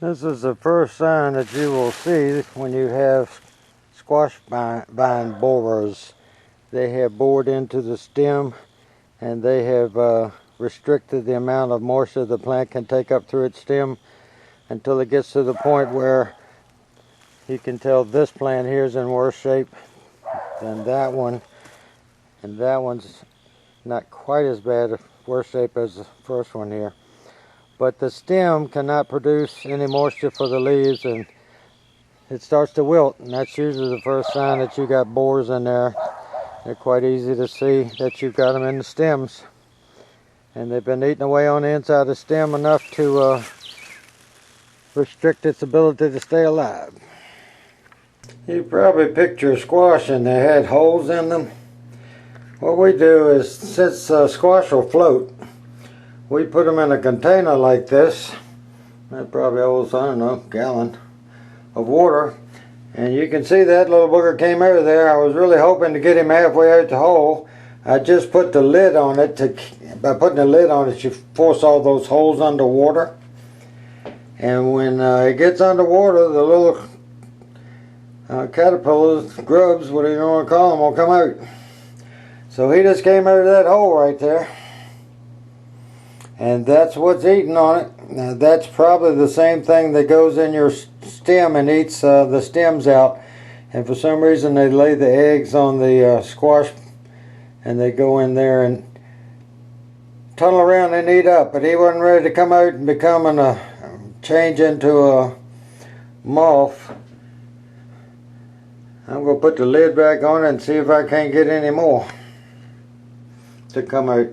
This is the first sign that you will see when you have squash vine borers. They have bored into the stem and they have restricted the amount of moisture the plant can take up through its stem until it gets to the point where you can tell this plant here is in worse shape than that one, and that one's not quite as bad, worse shape as the first one here. But the stem cannot produce any moisture for the leaves and it starts to wilt, and that's usually the first sign that you got borers in there. They're quite easy to see that you've got them in the stems, and they've been eating away on the inside of the stem enough to restrict its ability to stay alive. You probably picked your squash and they had holes in them. What we do is, since squash will float, we put them in a container like this. That probably holds, I don't know, gallon of water. And you can see that little booger came out of there. I was really hoping to get him halfway out the hole. I just put the lid on it. By putting the lid on it, you force all those holes underwater. And when it gets underwater, the little caterpillars, grubs, whatever you want to call them, will come out. So he just came out of that hole right there. And that's what's eating on it. Now that's probably the same thing that goes in your stem and eats the stems out. And for some reason they lay the eggs on the squash and they go in there and tunnel around and eat up. But he wasn't ready to come out and change into a moth. I'm going to put the lid back on it and see if I can't get any more to come out.